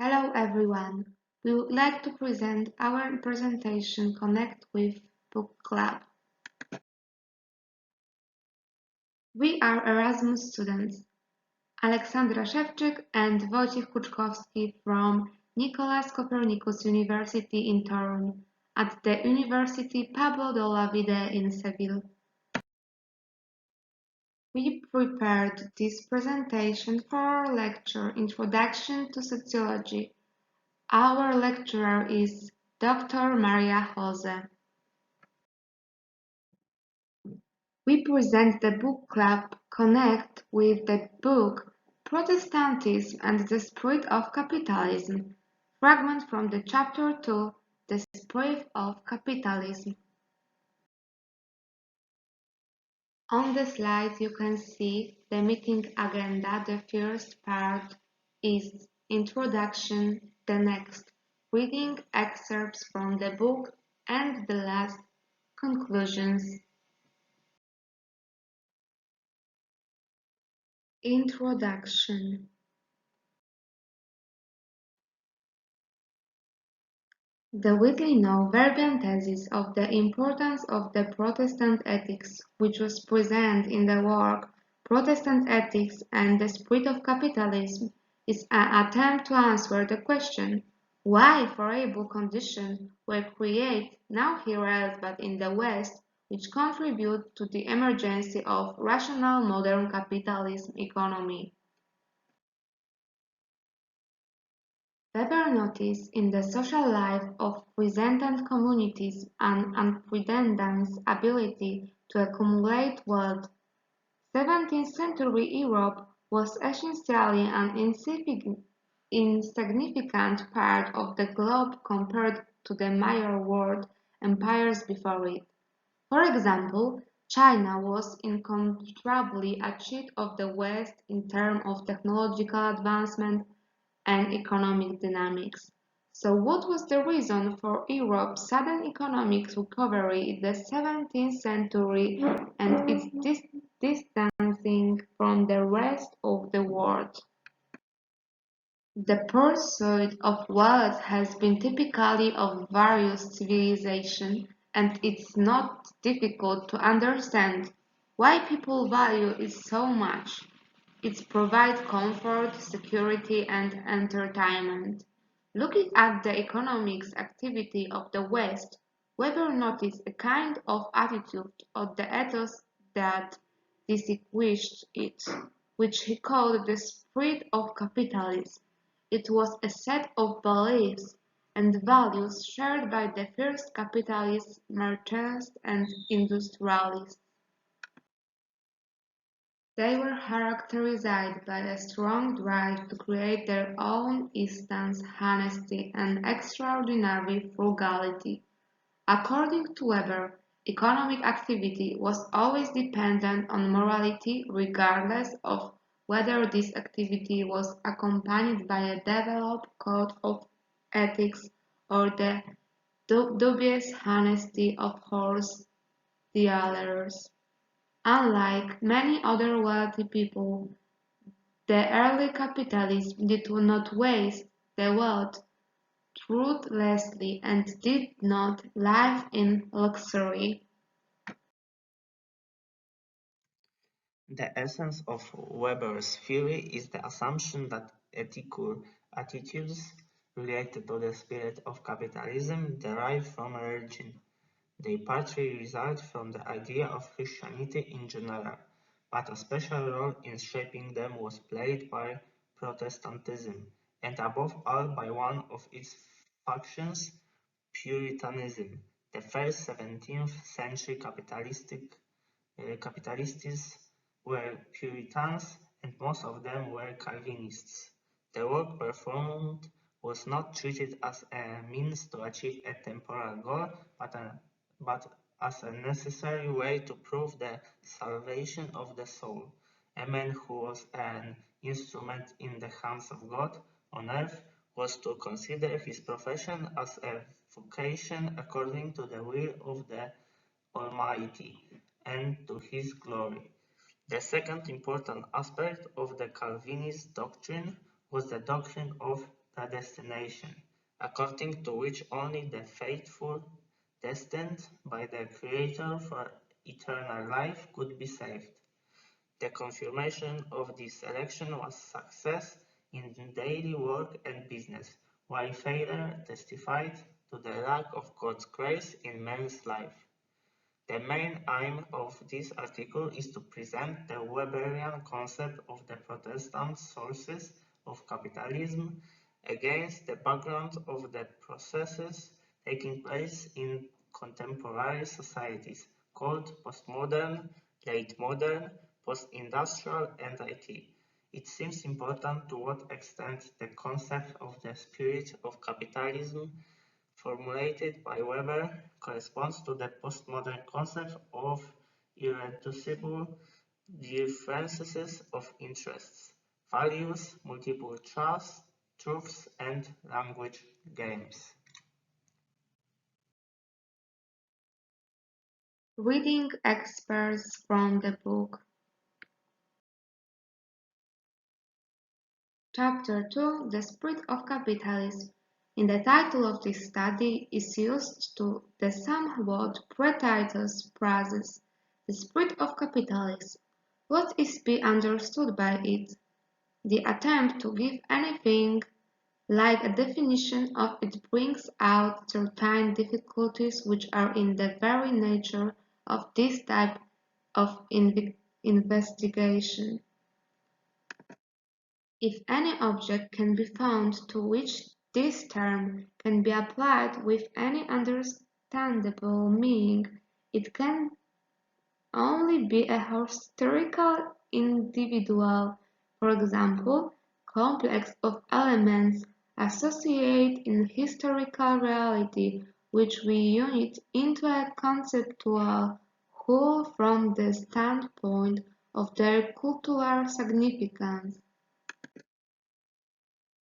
Hello everyone. We would like to present our presentation Connect with Book Club. We are Erasmus students, Aleksandra Szewczyk and Wojciech Kuczkowski from Nicolas Copernicus University in Torun at the University Pablo de Olavide in Seville. We prepared this presentation for our lecture Introduction to Sociology. Our lecturer is Dr. Maria Jose. We present the book club Connect with the book Protestantism and the Spirit of Capitalism, fragment from the chapter 2, The Spirit of Capitalism. On the slide you can see the meeting agenda. The first part is introduction, the next reading excerpts from the book, and the last conclusions. Introduction. The widely known Verbian thesis of the importance of the Protestant ethics, which was present in the work Protestant Ethics and the Spirit of Capitalism, is an attempt to answer the question why favorable conditions were created, now here else but in the West, which contribute to the emergence of rational modern capitalism economy. Weber noticed in the social life of resentant communities an unprecedented's ability to accumulate wealth. 17th century Europe was essentially an insignificant part of the globe compared to the major world empires before it. For example, China was incomparably ahead of the West in terms of technological advancement and economic dynamics. So what was the reason for Europe's sudden economic recovery in the 17th century and its distancing from the rest of the world? The pursuit of wealth has been typical of various civilizations, and it's not difficult to understand why people value it so much. It provides comfort, security, and entertainment. Looking at the economic activity of the West, Weber noticed a kind of attitude of the ethos that distinguished it, which he called the spirit of capitalism. It was a set of beliefs and values shared by the first capitalists, merchants, and industrialists. They were characterized by a strong drive to create their own instance, honesty, and extraordinary frugality. According to Weber, economic activity was always dependent on morality regardless of whether this activity was accompanied by a developed code of ethics or the dubious honesty of horse dealers. Unlike many other wealthy people, the early capitalists did not waste their wealth ruthlessly and did not live in luxury. The essence of Weber's theory is the assumption that ethical attitudes related to the spirit of capitalism derive from religion. They partly result from the idea of Christianity in general, but a special role in shaping them was played by Protestantism, and above all by one of its factions, Puritanism. The first 17th century capitalists were Puritans, and most of them were Calvinists. The work performed was not treated as a means to achieve a temporal goal, but as a necessary way to prove the salvation of the soul. A man who was an instrument in the hands of God on earth was to consider his profession as a vocation according to the will of the Almighty and to his glory. The second important aspect of the Calvinist doctrine was the doctrine of the destination, according to which only the faithful, destined by the Creator for eternal life, could be saved. The confirmation of this election was success in daily work and business, while failure testified to the lack of God's grace in man's life. The main aim of this article is to present the Weberian concept of the Protestant sources of capitalism against the background of the processes taking place in contemporary societies, called postmodern, late modern, post-industrial, and IT. It seems important to what extent the concept of the spirit of capitalism formulated by Weber corresponds to the postmodern concept of irreducible differences of interests, values, multiple truths, and language games. Reading excerpts from the book. Chapter 2: The Spirit of Capitalism. In the title of this study is used the somewhat pretentious phrases, "the spirit of capitalism." What is to be understood by it? The attempt to give anything like a definition of it brings out certain difficulties which are in the very nature of this type of investigation. If any object can be found to which this term can be applied with any understandable meaning, it can only be a historical individual, for example, complex of elements associated in historical reality which we unite into a conceptual whole from the standpoint of their cultural significance.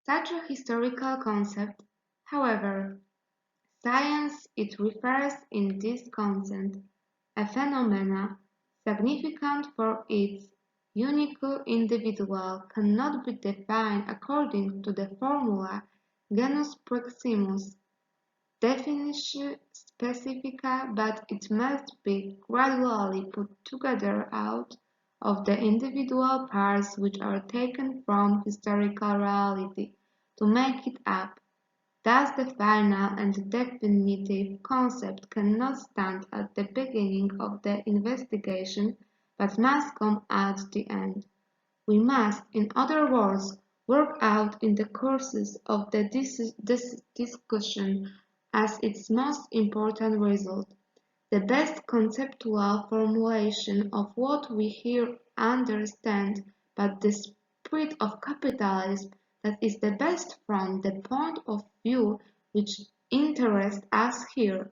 Such a historical concept, however, science it refers in this concept, a phenomena significant for its unique individual cannot be defined according to the formula genus proximus, definition specifica, but it must be gradually put together out of the individual parts which are taken from historical reality to make it up. Thus the final and definitive concept cannot stand at the beginning of the investigation, but must come at the end. We must, in other words, work out in the courses of this discussion as its most important result, the best conceptual formulation of what we here understand by the spirit of capitalism that is the best from the point of view which interests us here.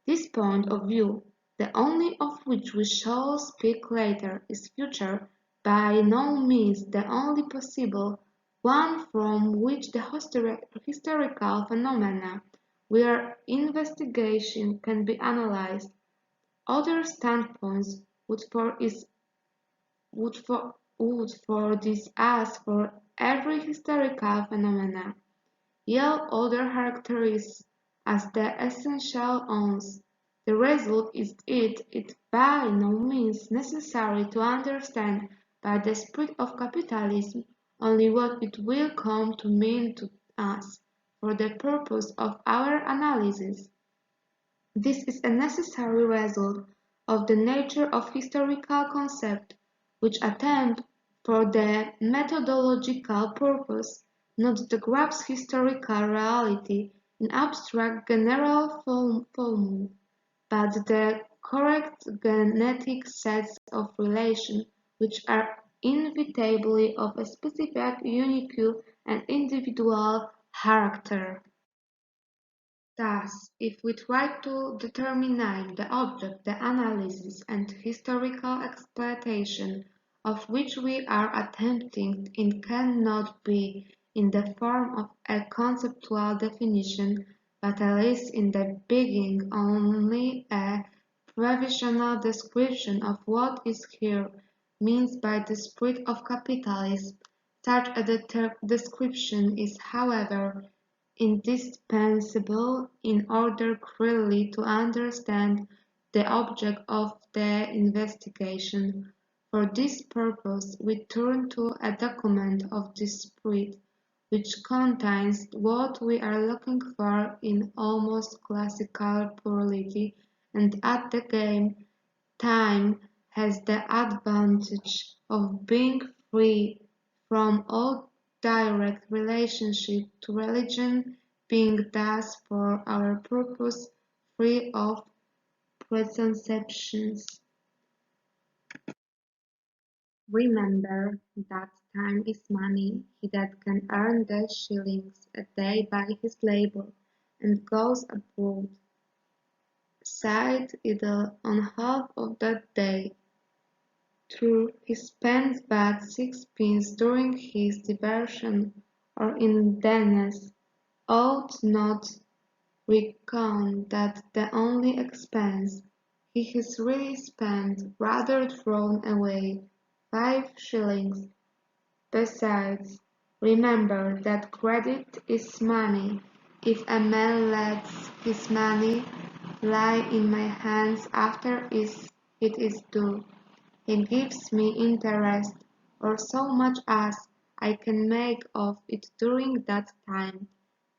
This point of view, the only of which we shall speak later, is future, by no means the only possible one from which the historical phenomena where investigation can be analyzed. Other standpoints would for this as for every historical phenomena, yield other characteristics as the essential ones. The result is it by no means necessary to understand by the spirit of capitalism only what it will come to mean to us for the purpose of our analysis. This is a necessary result of the nature of historical concept, which attempt for the methodological purpose not to grasp historical reality in abstract general formulae, but the correct genetic sets of relations which are inevitably of a specific, unique, and individual character. Thus, if we try to determine the object, the analysis and historical exploitation of which we are attempting, it cannot be in the form of a conceptual definition, but at least in the beginning only a provisional description of what is here meant by the spirit of capitalism, Such a description is, however, indispensable in order clearly to understand the object of the investigation. For this purpose, we turn to a document of this spirit, which contains what we are looking for in almost classical purity, and at the same time has the advantage of being free from all direct relationship to religion, being thus for our purpose free of preconceptions. Remember that time is money. He that can earn the shillings a day by his labor, and goes abroad, side idle on half of that day. True, he spends but sixpence during his diversion, or in idleness. Ought not reckon that the only expense he has really spent, rather thrown away, 5 shillings. Besides, remember that credit is money. If a man lets his money lie in my hands after it is due, he gives me interest, or so much as I can make of it during that time.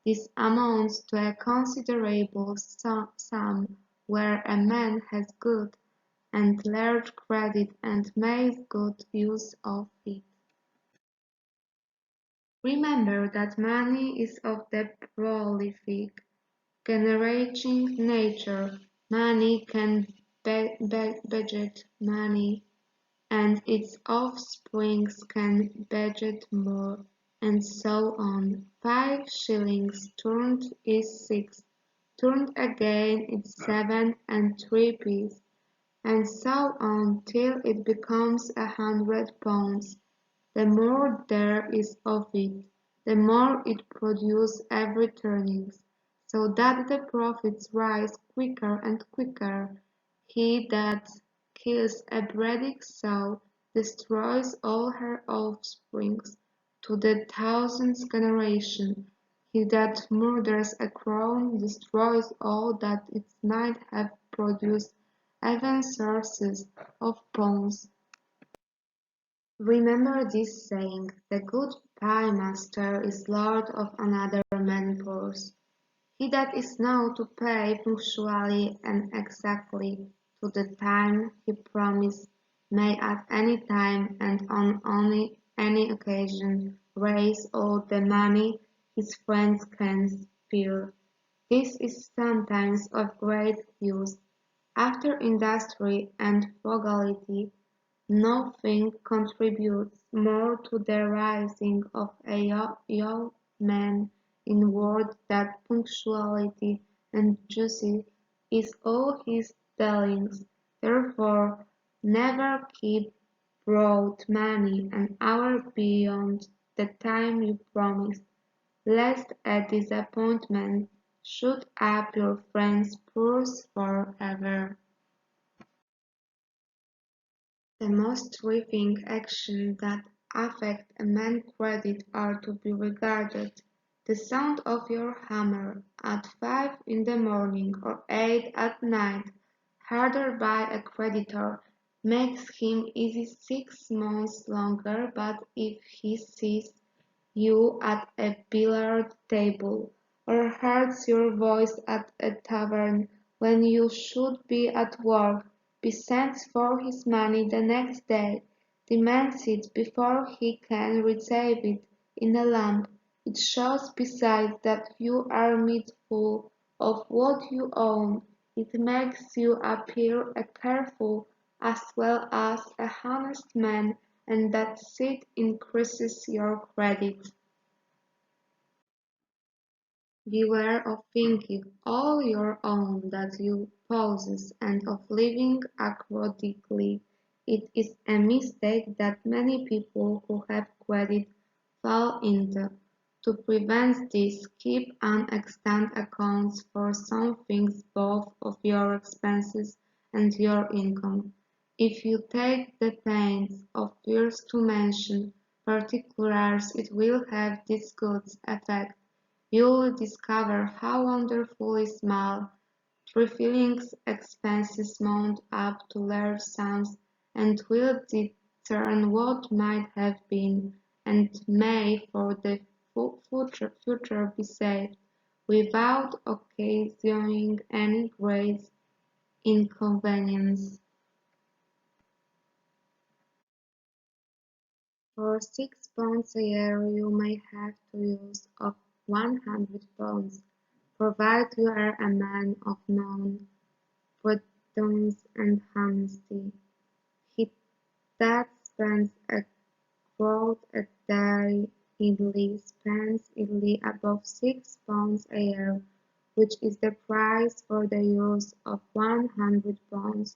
This amounts to a considerable sum where a man has good and large credit and makes good use of it. Remember that money is of the prolific, generating nature. Money can beget money, and its offsprings can beget more, and so on. 5 shillings turned is 6, turned again is 7 and 3p, and so on till it becomes £100. The more there is of it, the more it produces every turning, so that the profits rise quicker and quicker. He that kills a breeding sow destroys all her offspring to the 1000th generation. He that murders a crow destroys all that it might have produced, even sources of ponds. Remember this saying: the good paymaster is lord of another man's purse. He that is known to pay punctually and exactly to the time he promised may at any time and on any occasion raise all the money his friends can spare. This is sometimes of great use. After industry and frugality, nothing contributes more to the raising of a young man in world than punctuality, and justice is all his dealings. Therefore, never keep borrowed money an hour beyond the time you promised, lest a disappointment shoot up your friend's purse forever. The most sweeping actions that affect a man's credit are to be regarded. The sound of your hammer at 5 in the morning or 8 at night, heard by a creditor, makes him easy 6 months longer, but if he sees you at a billiard table, or hears your voice at a tavern when you should be at work, be sent for his money the next day, demands it before he can receive it in a lump. It shows besides that you are mindful of what you own. It makes you appear a careful as well as a honest man, and that it increases your credit. Beware of thinking all your own that you possess, and of living acrobatically. It is a mistake that many people who have credit fall into. To prevent this, keep an extant accounts for some things both of your expenses and your income. If you take the pains of first to mention particulars, it will have this good effect. You'll discover how wonderfully small trifling expenses mount up to large sums and will discern what might have been and may for the future be saved without occasioning any great inconvenience. For £6 a year you may have to use up £100, provided you are a man of known prudence and honesty. He that spends a groat a day idly spends idly above £6 a year, which is the price for the use of £100.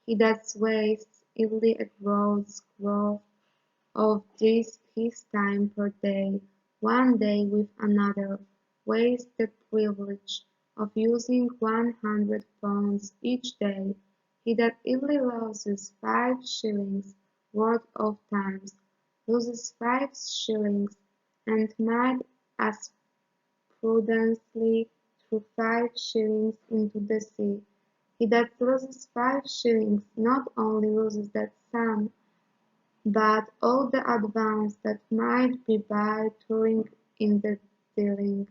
He that wastes idly a groat's growth of this his time per day, one day with another, wastes the privilege of using £100 each day. He that idly loses 5 shillings worth of times, loses 5 shillings, and might as prudently throw 5 shillings into the sea. He that loses 5 shillings not only loses that sum, but all the advance that might be by touring in the dealing,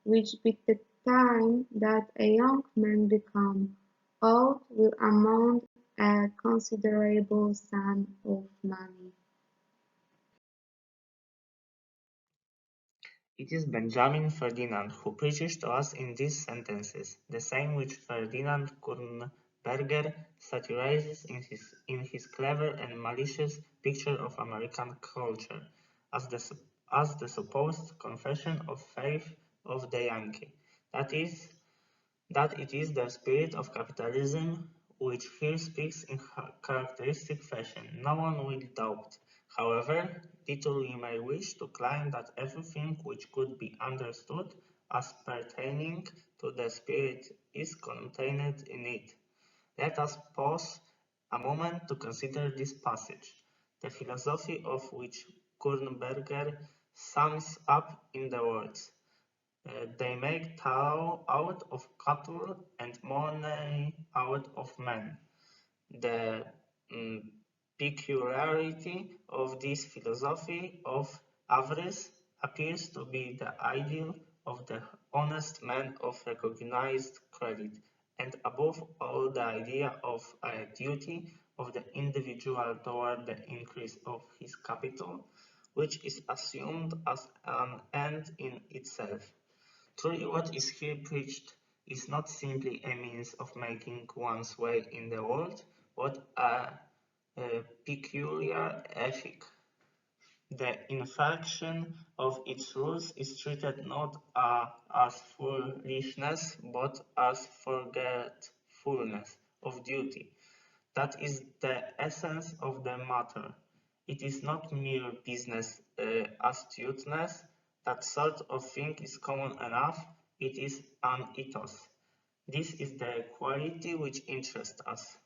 which by the time that a young man become old will amount a considerable sum of money. It is Benjamin Ferdinand who preaches to us in these sentences, the same which Ferdinand Kurnberger satirizes in his clever and malicious picture of American culture, as the supposed confession of faith of the Yankee. That is, that it is the spirit of capitalism which here speaks in characteristic fashion, no one will doubt. However, little we may wish to claim that everything which could be understood as pertaining to the spirit is contained in it. Let us pause a moment to consider this passage, the philosophy of which Kurnberger sums up in the words: they make tallow out of cattle and money out of men. The mm, peculiarity of this philosophy of avarice appears to be the ideal of the honest man of recognized credit, and above all the idea of a duty of the individual toward the increase of his capital, which is assumed as an end in itself. Truly what is here preached is not simply a means of making one's way in the world, but a peculiar ethic. The infraction of its rules is treated not as foolishness, but as forgetfulness of duty. That is the essence of the matter. It is not mere business astuteness. That sort of thing is common enough. It is an ethos. This is the quality which interests us.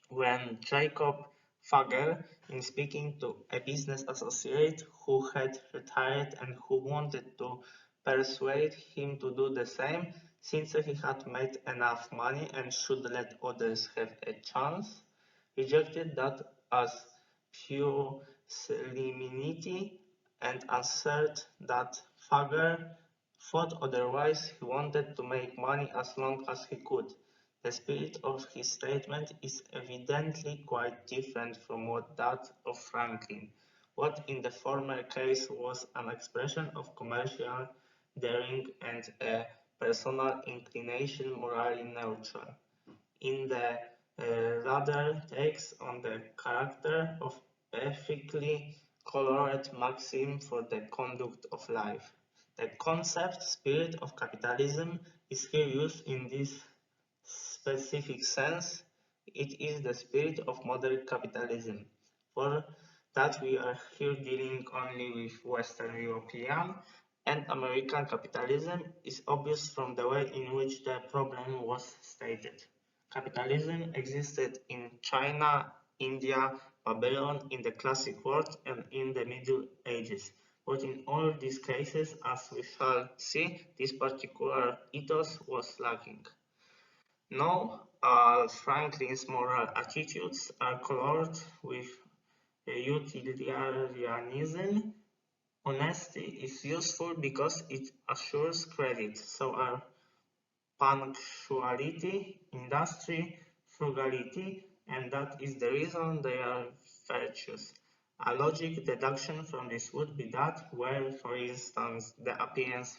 When Jacob Fager, in speaking to a business associate who had retired and who wanted to persuade him to do the same, since he had made enough money and should let others have a chance, rejected that as pusillanimity and asserted that Fager thought otherwise. He wanted to make money as long as he could. The spirit of his statement is evidently quite different from what that of Franklin. What in the former case was an expression of commercial daring and a personal inclination morally neutral. In the latter takes on the character of ethically colored maxim for the conduct of life. The concept spirit of capitalism is here used in this specific sense. It is the spirit of modern capitalism. For that we are here dealing only with Western European and American capitalism is obvious from the way in which the problem was stated. Capitalism existed in China, India, Babylon in the classic world and in the Middle Ages. But in all these cases, as we shall see, this particular ethos was lacking. Now, Franklin's moral attitudes are colored with utilitarianism. Honesty is useful because it assures credit, so are punctuality, industry, frugality, and that is the reason they are virtues. A logic deduction from this would be that where, for instance, the appearance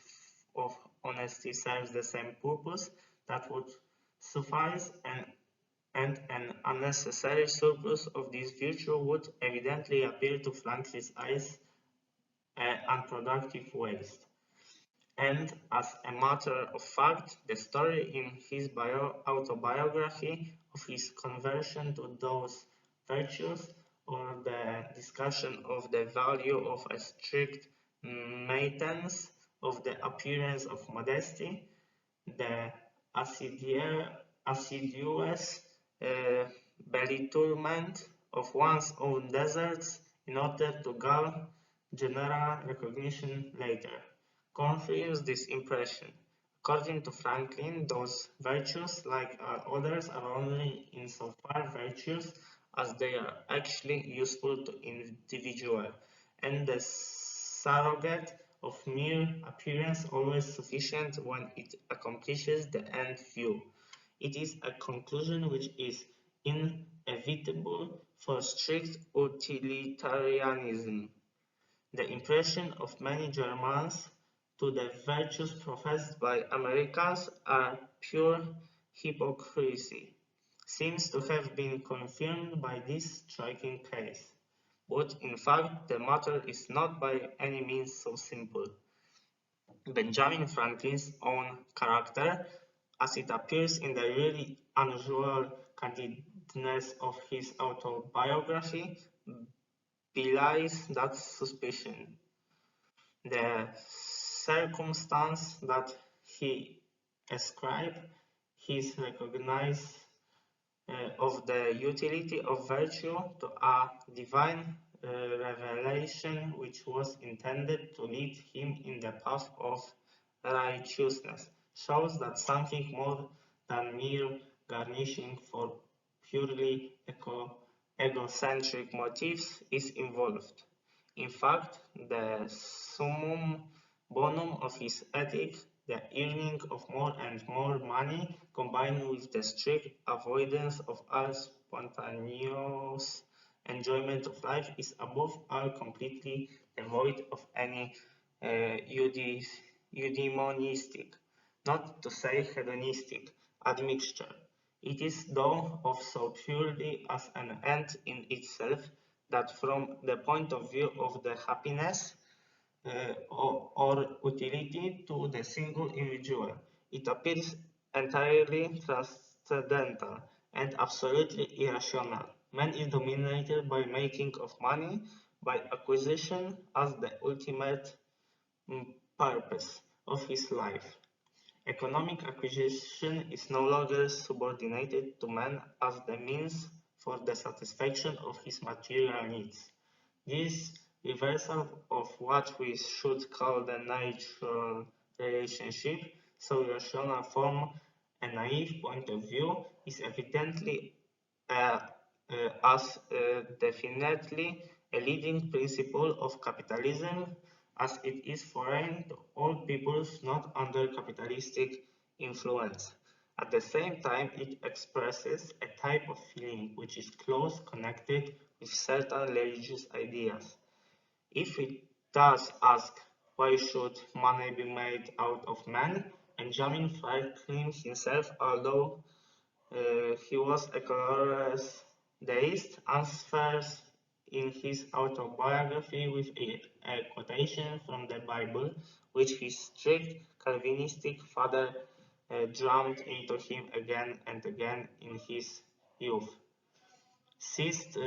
of honesty serves the same purpose, that would suffice, and an unnecessary surplus of this virtue would evidently appear to Franklin's eyes unproductive waste. And as a matter of fact, the story in his autobiography of his conversion to those virtues, or the discussion of the value of a strict maintenance of the appearance of modesty, the assiduous uh, belittlement of one's own deserts in order to gain general recognition later, confirms this impression. According to Franklin, those virtues, like others, are only insofar virtues as they are actually useful to individual, and the surrogate of mere appearance always sufficient when it accomplishes the end view. It is a conclusion which is inevitable for strict utilitarianism. The impression of many Germans to the virtues professed by Americans are pure hypocrisy seems to have been confirmed by this striking case. But in fact, the matter is not by any means so simple. Benjamin Franklin's own character, as it appears in the really unusual candidness of his autobiography, belies that suspicion. The circumstance that he ascribed his recognize of the utility of virtue to a divine revelation which was intended to lead him in the path of righteousness shows that something more than mere garnishing for purely egocentric motives is involved. In fact, the summum bonum of his ethic, the earning of more and more money, combined with the strict avoidance of all spontaneous enjoyment of life, is above all completely devoid of any eudaimonistic, not to say hedonistic, admixture. It is thought of so purely as an end in itself that from the point of view of the happiness or utility to the single individual, it appears entirely transcendental and absolutely irrational. Man is dominated by making of money, by acquisition as the ultimate purpose of his life. Economic acquisition is no longer subordinated to man as the means for the satisfaction of his material needs. This reversal of what we should call the natural relationship, so rational from a naive point of view, is evidently as definitely a leading principle of capitalism, as it is foreign to all peoples not under capitalistic influence. At the same time, it expresses a type of feeling which is close connected with certain religious ideas. If we thus ask, why should money be made out of man, Benjamin Franklin himself, although he was a colorless deist, answers in his autobiography with a quotation from the Bible, which his strict Calvinistic father drummed into him again and again in his youth. Seest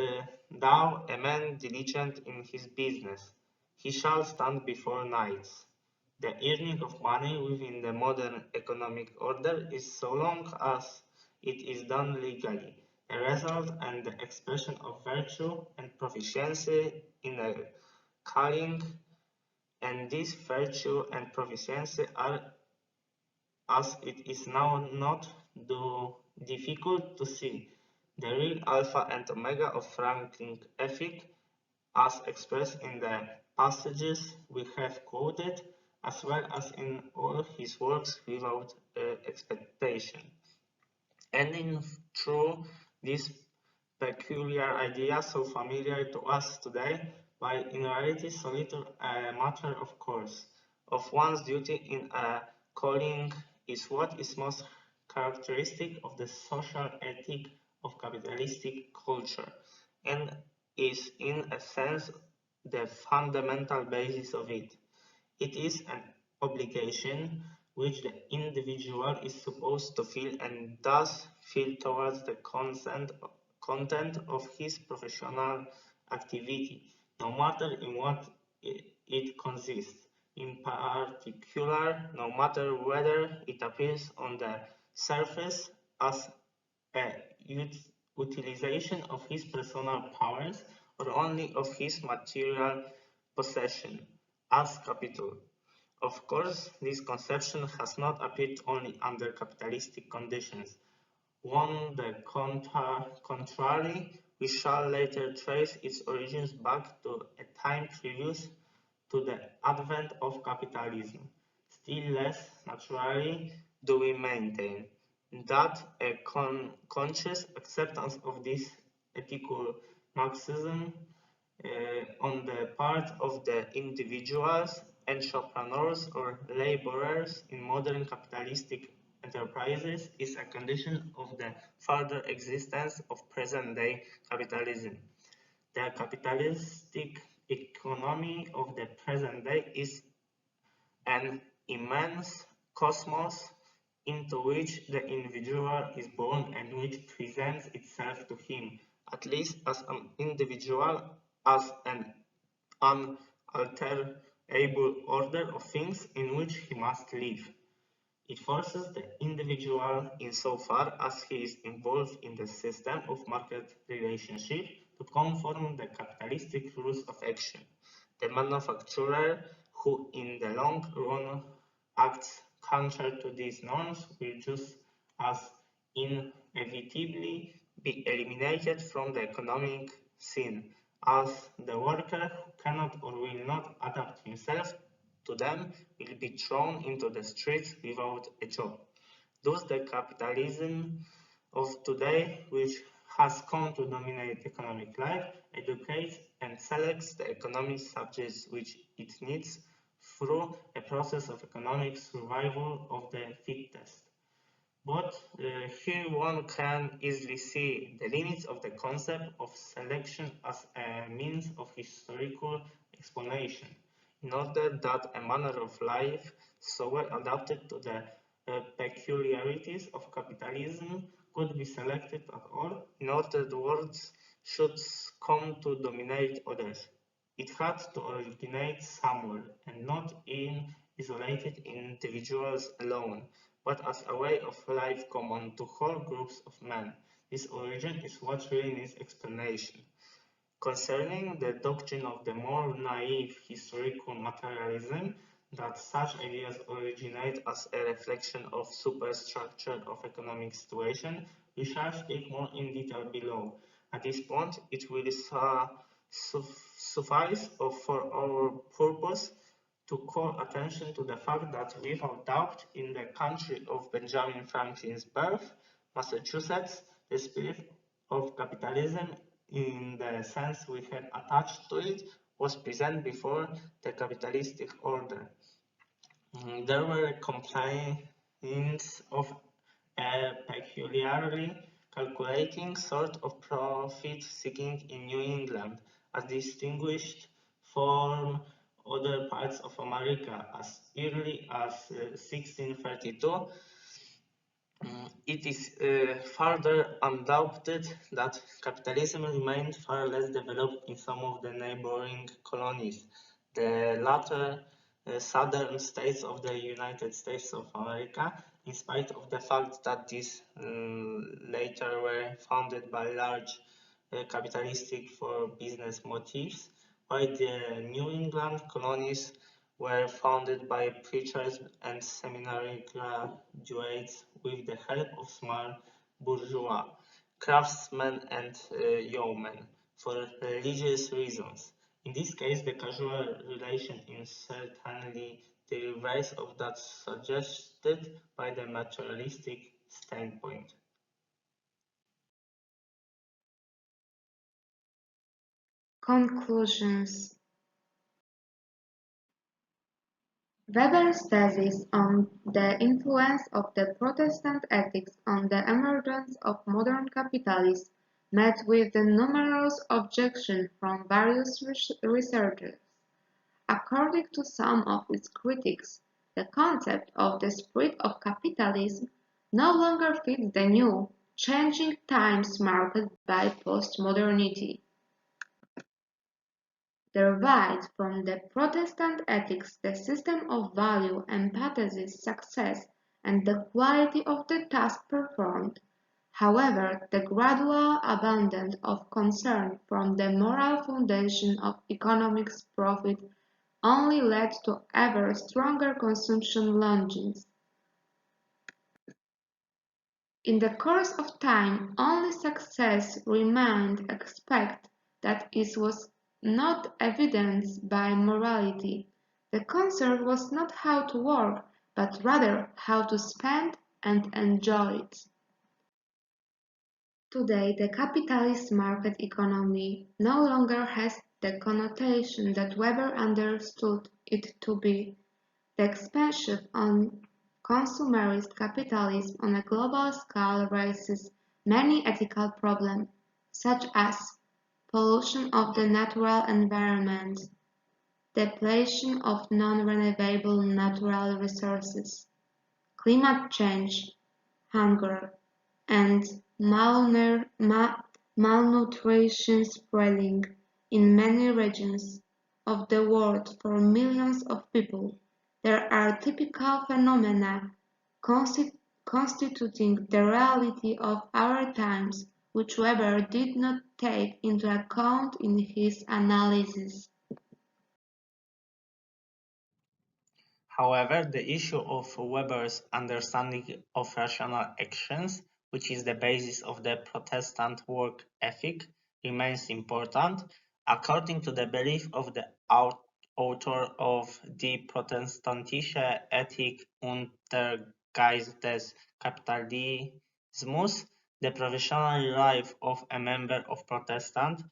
thou a man diligent in his business, he shall stand before knights. The earning of money within the modern economic order is so long as it is done legally. a result and the expression of virtue and proficiency in a calling, and this virtue and proficiency are, as it is now not difficult to see, the real alpha and omega of Franklin ethic, as expressed in the passages we have quoted, as well as in all his works without expectation. Ending through this peculiar idea so familiar to us today, while in reality solely a matter of course, of one's duty in a calling is what is most characteristic of the social ethic of capitalistic culture, and is in a sense the fundamental basis of it. It is an obligation which the individual is supposed to feel and does feel towards the content of his professional activity, no matter in what it consists. In particular, no matter whether it appears on the surface as a utilization of his personal powers or only of his material possession as capital. Of course, this conception has not appeared only under capitalistic conditions. On the contrary, we shall later trace its origins back to a time previous to the advent of capitalism. Still less naturally do we maintain that a conscious acceptance of this ethical Marxism on the part of the individuals, entrepreneurs or laborers in modern capitalistic enterprises is a condition of the further existence of present-day capitalism. The capitalistic economy of the present day is an immense cosmos into which the individual is born and which presents itself to him, at least as an individual, as an unalterable order of things in which he must live. It forces the individual, insofar as he is involved in the system of market relationship, to conform the capitalistic rules of action. The manufacturer, who in the long run acts counter to these norms, will just as inevitably be eliminated from the economic scene as the worker who cannot or will not adapt himself to them will be thrown into the streets without a job. Thus the capitalism of today, which has come to dominate economic life, educates and selects the economic subjects which it needs through a process of economic survival of the fittest. But here one can easily see the limits of the concept of selection as a means of historical explanation, in order that a manner of life so well adapted to the peculiarities of capitalism could be selected at all, in order the words should come to dominate others. It had to originate somewhere, and not in isolated individuals alone, but as a way of life common to whole groups of men. This origin is what really needs explanation. Concerning the doctrine of the more naive historical materialism, that such ideas originate as a reflection of superstructure of economic situation, we shall speak more in detail below. At this point, it will suffice for our purpose to call attention to the fact that without doubt, in the country of Benjamin Franklin's birth, Massachusetts, the spirit of capitalism in the sense we had attached to it was present before the capitalistic order. There were complaints of a peculiarly calculating sort of profit-seeking in New England, as distinguished from other parts of America as early as 1632. It is further undoubted that capitalism remained far less developed in some of the neighboring colonies. The latter southern states of the United States of America in spite of the fact that these later were founded by large capitalistic for business motives, while the New England colonies were founded by preachers and seminary graduates with the help of small bourgeois, craftsmen and yeomen for religious reasons. In this case, the causal relation is certainly the reverse of that suggested by the materialistic standpoint. Conclusions. Weber's thesis on the influence of the Protestant ethics on the emergence of modern capitalism met with numerous objections from various researchers. According to some of its critics, the concept of the spirit of capitalism no longer fits the new, changing times marked by postmodernity. Derived from the Protestant ethics, the system of value emphasizes success and the quality of the task performed. However, the gradual abandon of concern from the moral foundation of economics profit only led to ever stronger consumption longings. In the course of time, only success remained except that it was not evidenced by morality. The concern was not how to work, but rather how to spend and enjoy it. Today, the capitalist market economy no longer has the connotation that Weber understood it to be. The expansion of consumerist capitalism on a global scale raises many ethical problems, such as pollution of the natural environment, depletion of non-renewable natural resources, climate change, hunger, and malnutrition spreading in many regions of the world for millions of people. There are typical phenomena constituting the reality of our times which Weber did not take into account in his analysis. However, the issue of Weber's understanding of rational actions, which is the basis of the Protestant work ethic, remains important. According to the belief of the author of Die Protestantische Ethik und der Geist des Kapitalismus, the professional life of a member of Protestant,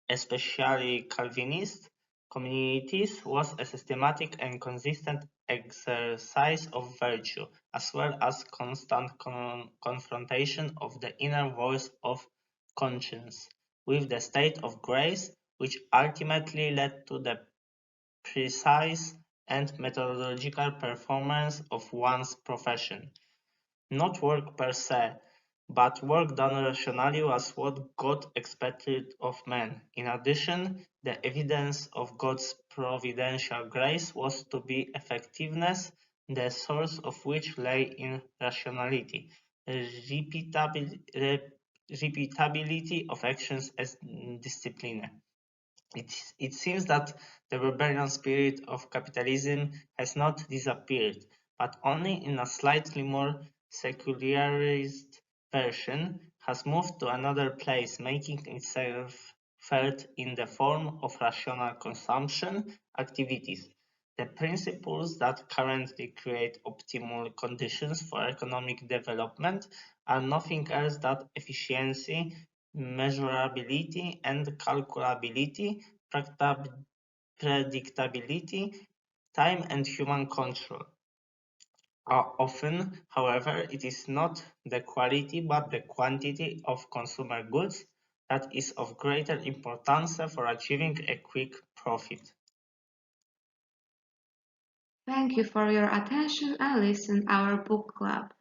especially Calvinist, communities was a systematic and consistent exercise of virtue, as well as constant confrontation of the inner voice of conscience with the state of grace, which ultimately led to the precise and methodological performance of one's profession. Not work per se, but work done rationally was what God expected of man. In addition, the evidence of God's providential grace was to be effectiveness, the source of which lay in rationality, repeatability of actions as discipline. It seems that the rebellion spirit of capitalism has not disappeared, but only in a slightly more secularized version has moved to another place, making itself felt in the form of rational consumption activities. The principles that currently create optimal conditions for economic development are nothing else than efficiency, measurability and calculability, predictability, time and human control. Often, however, it is not the quality but the quantity of consumer goods that is of greater importance for achieving a quick profit. Thank you for your attention and listen our book club.